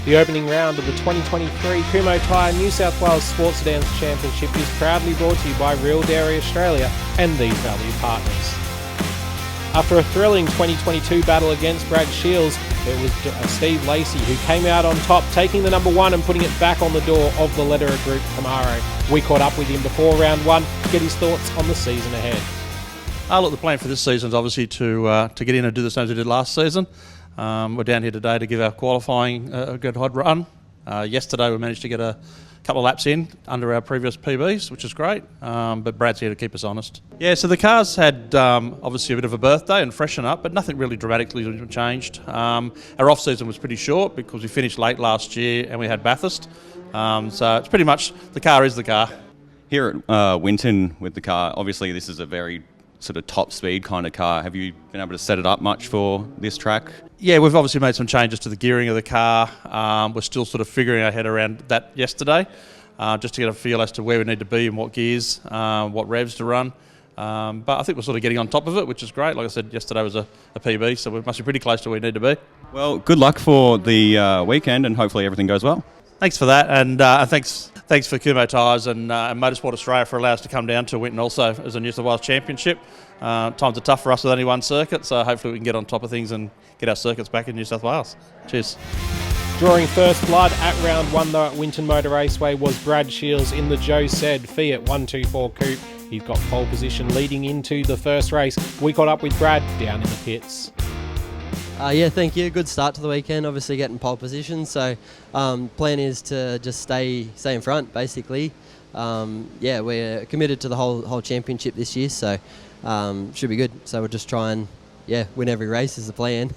The opening round of the 2023 Kumho Tyre New South Wales Sports Sedans Championship is proudly brought to you by Real Dairy Australia and these valued partners. After a thrilling 2022 battle against Brad Shiels, it was Steve Lacy who came out on top, taking the number one and putting it back on the door of the Lederer Group Camaro. We caught up with him before round one to get his thoughts on the season ahead. Look, the plan for this season is obviously to get in and do the same as we did last season. We're down here today to give our qualifying a good hot run. Yesterday we managed to get a couple of laps in under our previous PBs, which is great, but Brad's here to keep us honest. Yeah, so the cars had obviously a bit of a birthday and freshen up, but nothing really dramatically changed. Our off-season was pretty short because we finished late last year and we had Bathurst, so it's pretty much the car is the car. Here at Winton with the car, obviously this is a very sort of top speed kind of car. Have you been able to set it up much for this track? Yeah, we've obviously made some changes to the gearing of the car. We're still sort of figuring our head around that yesterday, just to get a feel as to where we need to be and what gears, what revs to run. But I think we're sort of getting on top of it, which is great. Like I said, yesterday was a PB, so we must be pretty close to where we need to be. Well, good luck for the weekend and hopefully everything goes well. Thanks for that, and thanks for Kumho Tyres and Motorsport Australia for allowing us to come down to Winton also as a New South Wales Championship. Times are tough for us with only one circuit, so hopefully we can get on top of things and get our circuits back in New South Wales. Cheers. Drawing first blood at round one though at Winton Motor Raceway was Brad Shiels in the Joe Said Fiat 124 Coupe. He's got pole position leading into the first race. We caught up with Brad down in the pits. Yeah, thank you. Good start to the weekend, obviously getting pole position. So plan is to just stay in front, basically. Yeah, we're committed to the whole championship this year, so should be good. So we'll just try and win every race is the plan.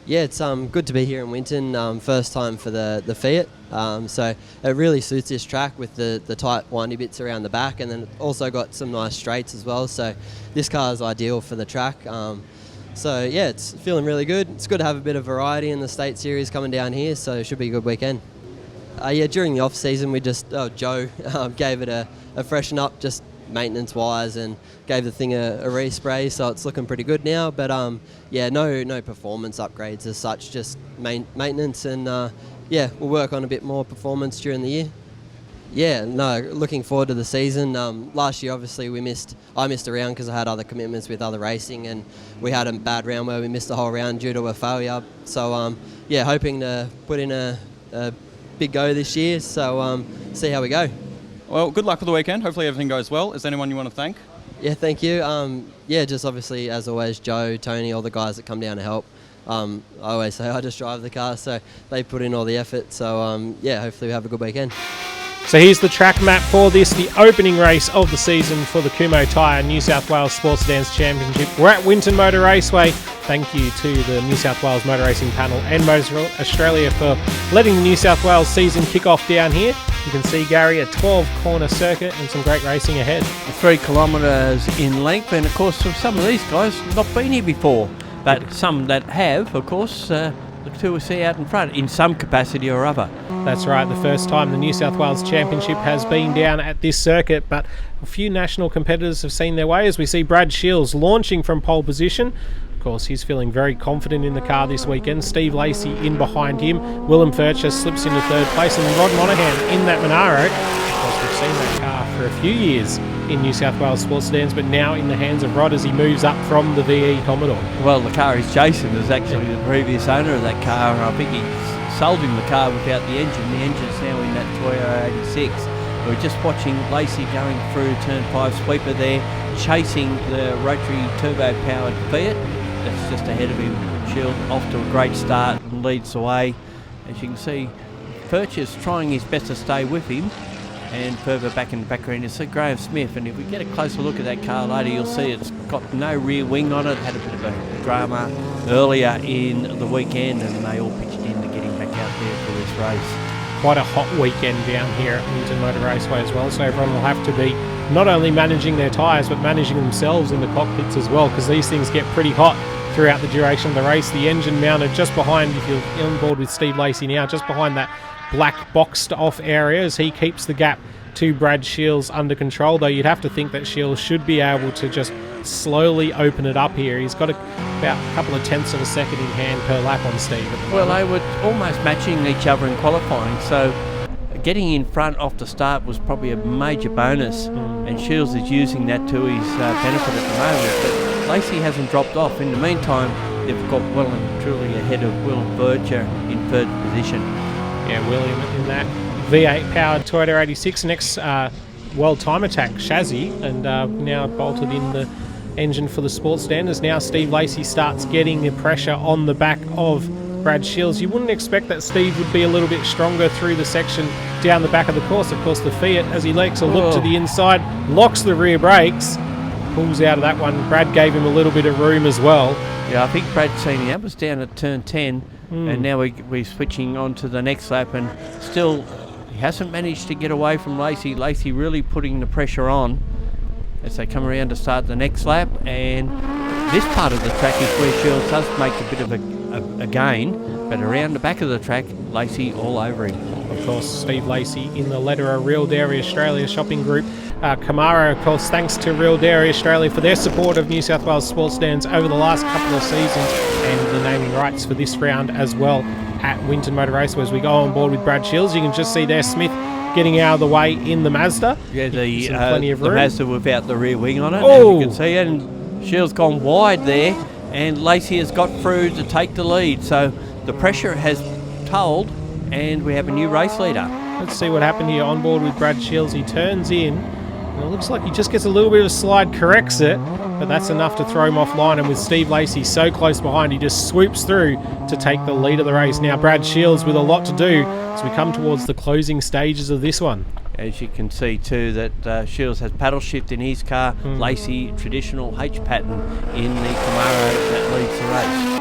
Yeah, it's good to be here in Winton. First time for the Fiat, so it really suits this track with the tight windy bits around the back, and then it also got some nice straights as well. So this car is ideal for the track. So yeah, it's feeling really good. It's good to have a bit of variety in the state series coming down here, so it should be a good weekend. Yeah, during the off season we just Joe gave it a freshen up, just maintenance wise, and gave the thing a respray, so it's looking pretty good now. But yeah, no performance upgrades as such, just maintenance, and yeah, we'll work on a bit more performance during the year. Yeah, no, looking forward to the season. Last year, obviously, I missed a round because I had other commitments with other racing, and we had a bad round where we missed the whole round due to a failure. So, yeah, hoping to put in a big go this year, so see how we go. Well, good luck for the weekend. Hopefully everything goes well. Is there anyone you want to thank? Yeah, thank you. Yeah, just obviously, as always, Joe, Tony, all the guys that come down to help. I always say I just drive the car, so they put in all the effort. So, yeah, hopefully we have a good weekend. So here's the track map for this, the opening race of the season for the Kumho Tyre New South Wales Sports Sedans Championship. We're at Winton Motor Raceway. Thank you to the New South Wales Motor Racing Panel and Motor Australia for letting the New South Wales season kick off down here. You can see, Gary, a 12-corner circuit and some great racing ahead. 3 kilometres in length, and of course some of these guys not been here before, but some that have, of course, the two we see out in front in some capacity or other. That's right, the first time the New South Wales Championship has been down at this circuit, but a few national competitors have seen their way as we see Brad Shiels launching from pole position. Of course, he's feeling very confident in the car this weekend. Steve Lacy in behind him. Willem Furcher slips into third place, and Rod Monaghan in that Monaro. Of course, we've seen that car for a few years in New South Wales Sports Sedans, but now in the hands of Rod as he moves up from the VE Commodore. Well, the car he's chasing is actually the previous owner of that car, and I think he sold him the car without the engine. The engine's now in that Toyota 86. We're just watching Lacey going through turn 5 sweeper there, chasing the rotary turbo-powered Fiat. That's just ahead of him. Shield off to a great start and leads the way. As you can see, Furcher's trying his best to stay with him. And further back in the background you see Graham Smith, and if we get a closer look at that car later, you'll see it's got no rear wing on it. Had a bit of a drama earlier in the weekend, and they all pitched in to get him back out there for this race. Quite a hot weekend down here at Winton Motor Raceway as well, so everyone will have to be not only managing their tyres but managing themselves in the cockpits as well, because these things get pretty hot throughout the duration of the race. The engine mounted just behind, if you're on board with Steve Lacy now, just behind that black boxed off area as he keeps the gap to Brad Shiels under control, though you'd have to think that Shiels should be able to just slowly open it up here. He's got about a couple of tenths of a second in hand per lap on Steve at the Well, moment. they were almost matching each other in qualifying, so getting in front off the start was probably a major bonus, and Shiels is using that to his benefit at the moment. But Lacy hasn't dropped off. In the meantime, they've got well and truly ahead of Will Bircher in third position. Yeah, William in that V8 powered Toyota 86. Next World Time Attack chassis, and now bolted in the engine for the Sports Sedan as now Steve Lacy starts getting the pressure on the back of Brad Shiels. You wouldn't expect that Steve would be a little bit stronger through the section down the back of the course. Of course, the Fiat, as he makes a look to the inside, locks the rear brakes, pulls out of that one. Brad gave him a little bit of room as well. Yeah, I think Brad's seen that was down at turn 10, and now we're switching on to the next lap, and still he hasn't managed to get away from Lacy. Lacy really putting the pressure on as they come around to start the next lap, and this part of the track is where Shiels does make a bit of a gain, but around the back of the track, Lacy all over him. Of course, Steve Lacy in the Lederer Real Dairy Australia shopping group. Kamara, of course, thanks to Real Dairy Australia for their support of New South Wales sports stands over the last couple of seasons, and the naming rights for this round as well at Winton Motor Raceway. As we go on board with Brad Shiels, you can just see there Smith getting out of the way in the Mazda. Yeah, plenty of the room. Mazda without the rear wing on it, Oh! as you can see it, and Shiels gone wide there, and Lacy has got through to take the lead, so the pressure has told, and we have a new race leader. Let's see what happened here on board with Brad Shiels. He turns in, and it looks like he just gets a little bit of a slide, corrects it, but that's enough to throw him offline. And with Steve Lacy so close behind, he just swoops through to take the lead of the race. Now Brad Shiels with a lot to do as we come towards the closing stages of this one. As you can see too, that Shiels has paddle shift in his car, Lacy traditional H pattern in the Camaro that leads the race.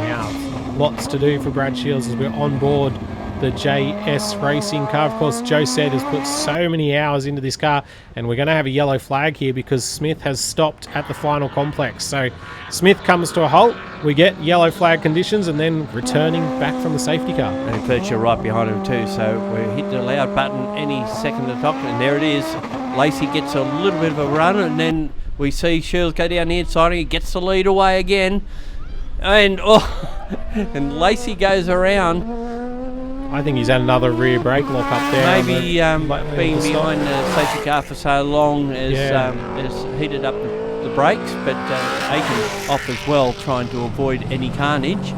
Now, lots to do for Brad Shiels as we're on board the JS Racing car. Of course, Joe said has put so many hours into this car, and we're going to have a yellow flag here because Smith has stopped at the final complex. So Smith comes to a halt, we get yellow flag conditions, and then returning back from the safety car. And Bircher right behind him too, so we hit the loud button any second to top, and there it is. Lacy gets a little bit of a run, and then we see Shiels go down the inside, and he gets the lead away again, and and Lacy goes around. I think he's had another rear brake lock up there. Maybe being behind the safety car for so long has heated up the brakes, but Aiken off as well, trying to avoid any carnage.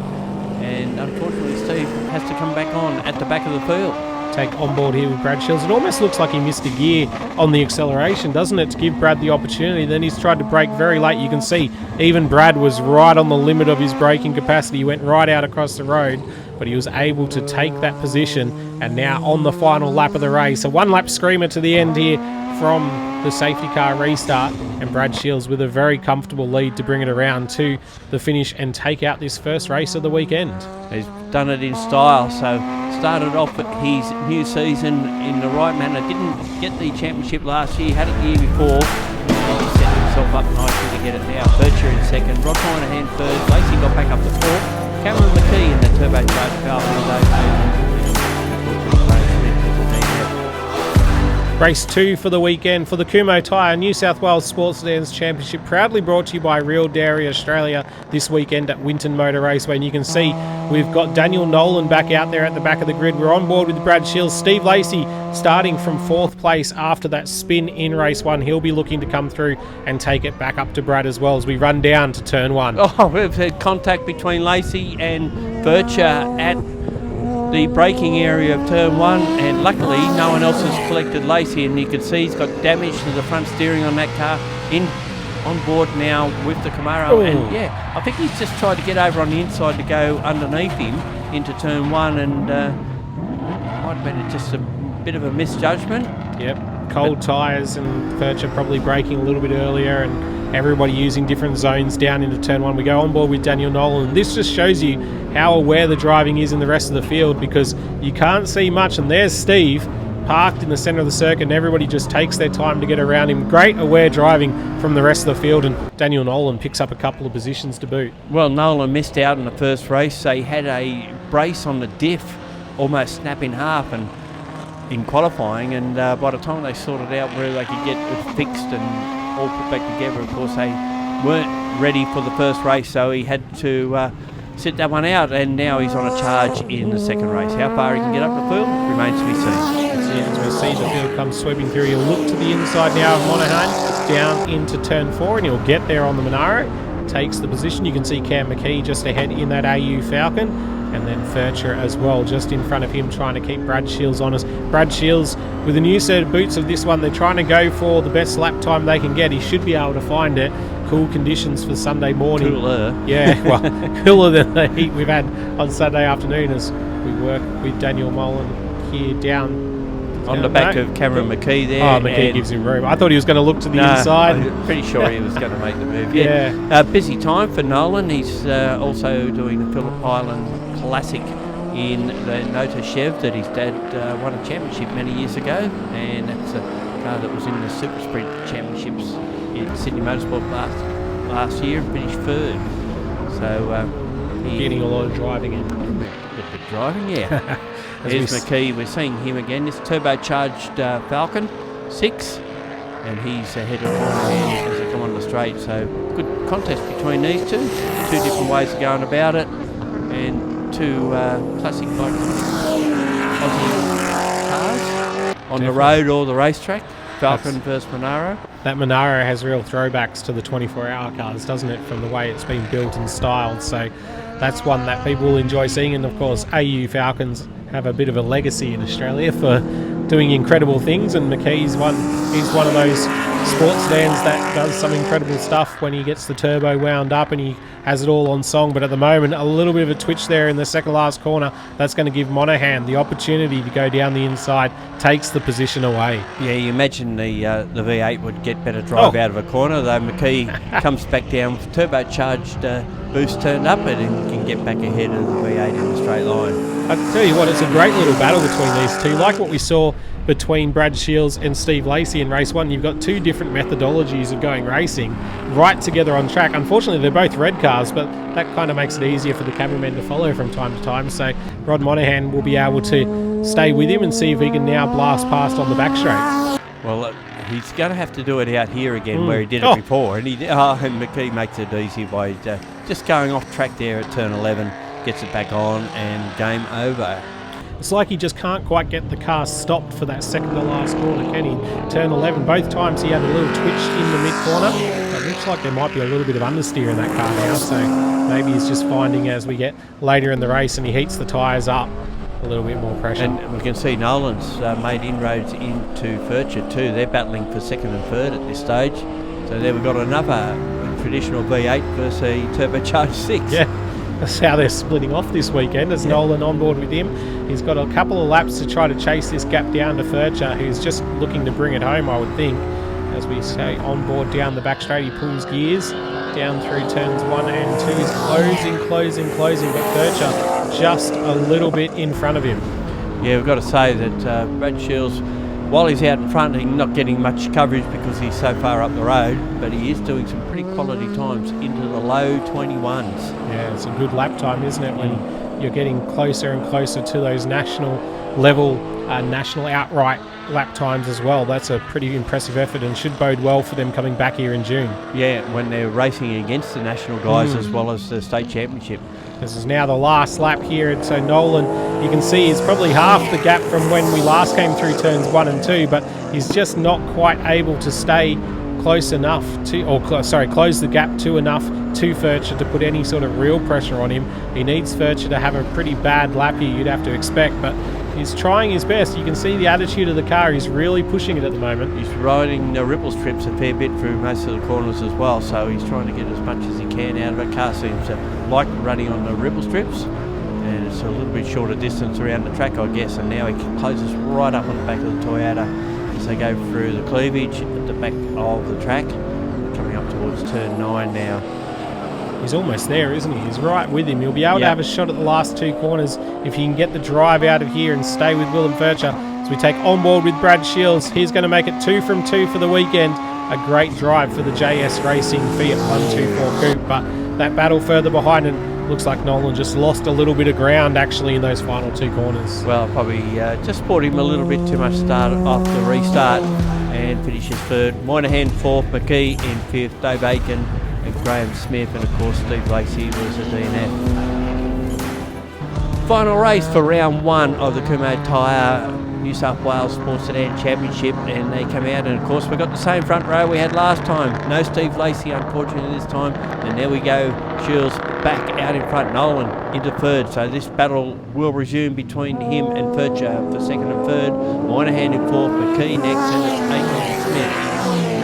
And unfortunately, Steve has to come back on at the back of the field. Take on board here with Brad Shiels. It almost looks like he missed a gear on the acceleration, doesn't it, to give Brad the opportunity. Then he's tried to brake very late. You can see even Brad was right on the limit of his braking capacity. He went right out across the road, but he was able to take that position, and now on the final lap of the race. A one-lap screamer to the end here from the safety car restart, and Brad Shiels with a very comfortable lead to bring it around to the finish and take out this first race of the weekend. He's done it in style, so started off his new season in the right manner. Didn't get the championship last year, had it the year before. He set himself up nicely to get it now. Bircher in second, Rod Moynihan third, Lacy got back up to fourth. Cameron McKee in the turbocharged car window. Race 2 for the weekend for the Kumho Tyre New South Wales Sports Sedans Championship, proudly brought to you by Real Dairy Australia this weekend at Winton Motor Raceway. And you can see we've got Daniel Nolan back out there at the back of the grid. We're on board with Brad Shiels. Steve Lacy starting from 4th place after that spin in race 1. He'll be looking to come through and take it back up to Brad as well as we run down to turn 1. Oh, we've had contact between Lacy and Bircher at the braking area of turn 1, and luckily no one else has collected Lacy, and you can see he's got damage to the front steering on that car. On board now with the Camaro. Ooh. And yeah, I think he's just tried to get over on the inside to go underneath him into turn 1, and might have been just a bit of a misjudgment. Yep, cold tyres and Bircher probably braking a little bit earlier, and everybody using different zones down into turn 1. We go on board with Daniel Nolan. This just shows you how aware the driving is in the rest of the field, because you can't see much, and there's Steve parked in the centre of the circuit, and everybody just takes their time to get around him. Great aware driving from the rest of the field, and Daniel Nolan picks up a couple of positions to boot. Well, Nolan missed out in the first race, so he had a brace on the diff almost snap in half and in qualifying, and by the time they sorted out where they could get it fixed and all put back together. Of course, they weren't ready for the first race, so he had to sit that one out, and now he's on a charge in the second race. How far he can get up the field remains to be seen. As we see the field come sweeping through, he'll look to the inside now of Monaghan, down into turn 4, and he'll get there on the Monaro. Takes the position. You can see Cam McKee just ahead in that AU Falcon, and then Furcher as well just in front of him, trying to keep Brad Shiels honest. Brad Shiels with a new set of boots of this one, they're trying to go for the best lap time they can get. He should be able to find it. Cool conditions for Sunday morning. Cooler. Yeah, well, cooler than the heat we've had on Sunday afternoon as we work with Daniel Mullen here down on the back of Cameron McKee there. Oh, McKee gives him room. I thought he was going to look to the inside. I'm pretty sure he was going to make the move. Yeah. Busy time for Nolan. He's also doing the Phillip Island Classic in the Nota Chev that his dad won a championship many years ago, and it's a car that was in the Super Sprint Championships in Sydney Motorsport last year and finished third. So getting a lot of driving in. A bit of driving, yeah. Here's McKee. We're seeing him again. This turbocharged Falcon 6, and he's ahead of Monaghan as they come on the straight. So good contest between these two. Two different ways of going about it, and two classic like Aussie cars on the road or the racetrack. Falcon versus Monaro. That Monaro has real throwbacks to the 24-hour cars, doesn't it, from the way it's been built and styled. So that's one that people will enjoy seeing. And of course, AU Falcons have a bit of a legacy in Australia for doing incredible things, and McKee's he's one of those sports sedans that does some incredible stuff when he gets the turbo wound up and he has it all on song. But at the moment, a little bit of a twitch there in the second last corner. That's going to give Monaghan the opportunity to go down the inside, takes the position away. Yeah, you imagine the V8 would get better drive out of a corner, though McKee comes back down, turbocharged boost turned up, and can get back ahead of the V8 in the straight line. I tell you what, it's a great little battle between these two. Like what we saw between Brad Shiels and Steve Lacy in race 1, you've got two different methodologies of going racing right together on track. Unfortunately, they're both red cars, but that kind of makes it easier for the cameramen to follow from time to time. So Rod Monaghan will be able to stay with him and see if he can now blast past on the back straight. Well, he's going to have to do it out here again where he did it before, and McKee makes it easy by just going off track there at turn 11, gets it back on, and game over. It's like he just can't quite get the car stopped for that second to last corner, can he? Turn 11, both times he had a little twitch in the mid-corner. It looks like there might be a little bit of understeer in that car now, so maybe he's just finding as we get later in the race and he heats the tyres up, a little bit more pressure. And we can see Nolan's made inroads into Furcher too. They're battling for second and third at this stage. So there we've got another traditional V8 versus a turbocharged 6. Yeah. That's how they're splitting off this weekend, as Nolan on board with him. He's got a couple of laps to try to chase this gap down to Furcher, who's just looking to bring it home, I would think. As we say, on board down the back straight, he pulls gears down through turns 1 and 2. He's closing, but Furcher just a little bit in front of him. Yeah, we've got to say that Brad Shiels, while he's out in front, he's not getting much coverage because he's so far up the road, but he is doing some pretty quality times into the low 21s. Yeah, it's a good lap time, isn't it, when you're getting closer and closer to those national level, national outright lap times as well. That's a pretty impressive effort and should bode well for them coming back here in June. Yeah, when they're racing against the national guys as well as the state championship. This is now the last lap here, and so Nolan, you can see, is probably half the gap from when we last came through turns 1 and 2, but he's just not quite able to stay close enough to, close the gap to enough to Furcher to put any sort of real pressure on him. He needs Furcher to have a pretty bad lap here, you'd have to expect, but he's trying his best. You can see the attitude of the car. He's really pushing it at the moment. He's riding the ripple strips a fair bit through most of the corners as well, so he's trying to get as much as he can out of it. Car seems to like running on the ripple strips, and it's a little bit shorter distance around the track, I guess, and now he closes right up on the back of the Toyota as they go through the cleavage at the back of the track, coming up towards turn 9 now. He's almost there, isn't he? He's right with him. He'll be able to have a shot at the last two corners if he can get the drive out of here and stay with Willem Furcher. As we take on board with Brad Shiels, he's going to make it 2 from 2 for the weekend. A great drive for the JS Racing Fiat 124 Coupe, but that battle further behind, and looks like Nolan just lost a little bit of ground actually in those final 2 corners. Well, probably just bought him a little bit too much start off the restart, and finishes 3rd. Moynihan 4th, McKee in 5th, Dave Aiken and Graham Smith, and of course Steve Lacy was a DNF. Final race for round 1 of the Kumho Tyre New South Wales Sports Sedans Championship, and they come out, and of course we've got the same front row we had last time. No Steve Lacy unfortunately this time, and there we go, Shiels back out in front, Nolan into 3rd, so this battle will resume between him and Furcher for 2nd and 3rd. Moynihan in 4th, McKee next, and it's Aiken and Smith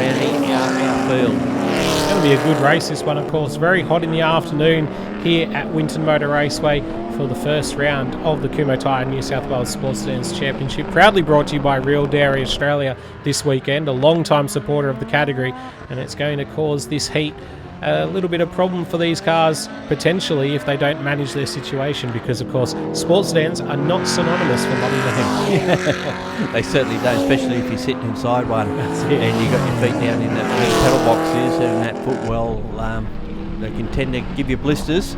rounding out our field. It's going to be a good race, this one, of course. Very hot in the afternoon here at Winton Motor Raceway for the first round of the Kumho Tyre New South Wales Sports Sedans Championship. Proudly brought to you by Real Dairy Australia this weekend, a long-time supporter of the category, and it's going to cause this heat a little bit of problem for these cars, potentially, if they don't manage their situation, because, of course, sports sedans are not synonymous for loving the heat. They certainly don't, especially if you're sitting inside one That's it. and you've got your feet down in that pedal boxes and that footwell. They can tend to give you blisters.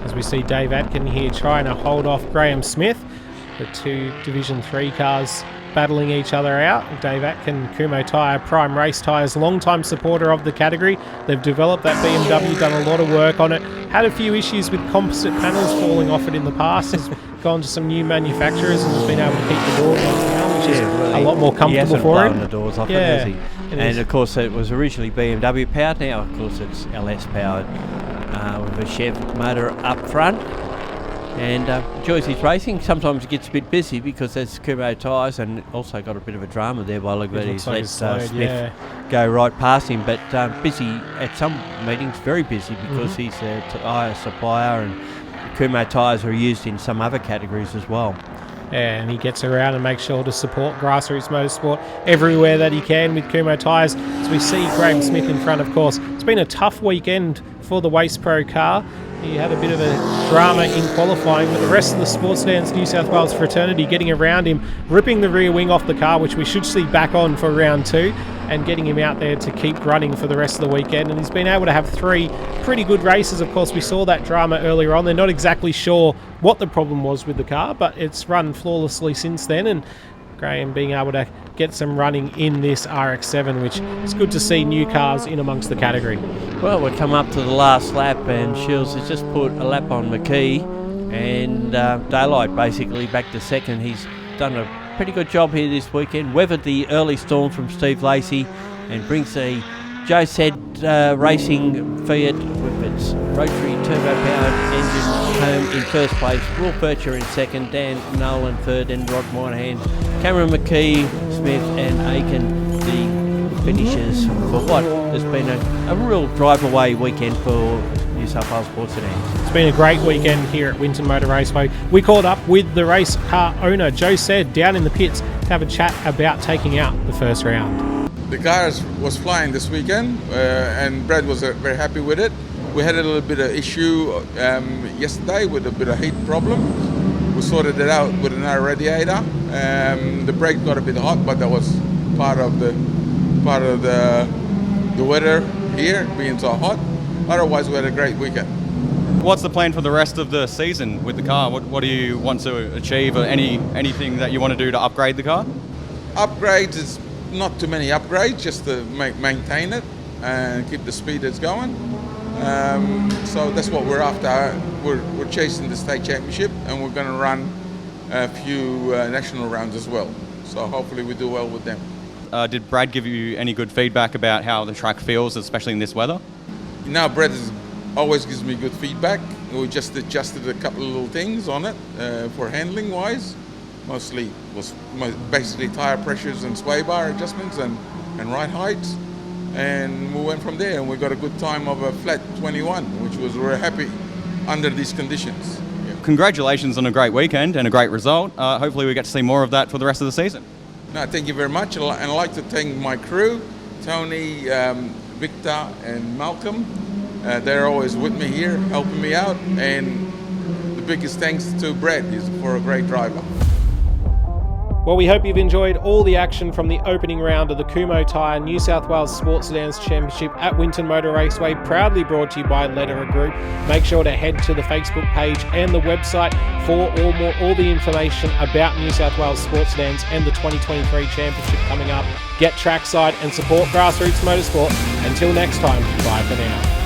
As we see Dave Atkin here trying to hold off Graham Smith, the 2 Division 3 cars battling each other out. Dave Atkin, Kumho Tyre, Prime Race Tyres, long-time supporter of the category. They've developed that BMW, done a lot of work on it. Had a few issues with composite panels falling off it in the past. Has gone to some new manufacturers and has been able to keep the doors on now, which is a lot more comfortable for him. The doors off it, has he? And of course it was originally BMW powered, now of course it's LS powered with a Chev motor up front. And enjoys his racing. Sometimes it gets a bit busy because there's Kumho tyres, and also got a bit of a drama there by looking at his let Smith go right past him. But busy at some meetings, very busy because he's a tyre supplier, and Kumho tyres are used in some other categories as well. Yeah, and he gets around and makes sure to support grassroots motorsport everywhere that he can with Kumho tyres. As we see Graham Smith in front, of course. It's been a tough weekend for the Waste Pro car. He had a bit of a drama in qualifying, but the rest of the Sports Sedans New South Wales fraternity getting around him, ripping the rear wing off the car, which we should see back on for round 2, and getting him out there to keep running for the rest of the weekend. And he's been able to have 3 pretty good races. Of course, we saw that drama earlier on. They're not exactly sure what the problem was with the car, but it's run flawlessly since then, and Graham being able to get some running in this RX-7, which is good to see new cars in amongst the category. Well, we've come up to the last lap, and Shiels has just put a lap on McKee, and Daylight basically back to 2nd. He's done a pretty good job here this weekend, weathered the early storm from Steve Lacy, and brings a Joe said racing Fiat with its rotary turbo-powered engine home in 1st place. Will Furcher in 2nd, Dan Nolan 3rd, and Rod Moynihan, Cameron McKee, Smith and Aiken the finishers for what has been a real drive-away weekend for New South Wales Sports Sedans. It's been a great weekend here at Winton Motor Raceway. We caught up with the race car owner, Joe Said, down in the pits to have a chat about taking out the first round. The car was flying this weekend, and Brad was very happy with it. We had a little bit of issue yesterday with a bit of heat problem. We sorted it out with another radiator. The brake got a bit hot, but that was part of the weather here being so hot. Otherwise, we had a great weekend. What's the plan for the rest of the season with the car? What do you want to achieve, or anything that you want to do to upgrade the car? Upgrades is not too many upgrades, just to maintain it and keep the speed it's going. So that's what we're after. We're chasing the state championship, and we're going to run a few national rounds as well. So hopefully we do well with them. Did Brad give you any good feedback about how the track feels, especially in this weather? Now Brad always gives me good feedback. We just adjusted a couple of little things on it for handling wise. Mostly was basically tire pressures and sway bar adjustments and ride heights. And we went from there, and we got a good time of a flat 21, which was we're happy under these conditions. Yeah. Congratulations on a great weekend and a great result. Hopefully we get to see more of that for the rest of the season. No, thank you very much. And I'd like to thank my crew, Tony, Victor and Malcolm. They're always with me here, helping me out. And the biggest thanks to Brad, he's for a great driver. Well, we hope you've enjoyed all the action from the opening round of the Kumho Tyre New South Wales Sports Sedans Championship at Winton Motor Raceway, proudly brought to you by Lederer Group. Make sure to head to the Facebook page and the website for all the information about New South Wales Sports Sedans and the 2023 Championship coming up. Get trackside and support grassroots motorsport. Until next time, bye for now.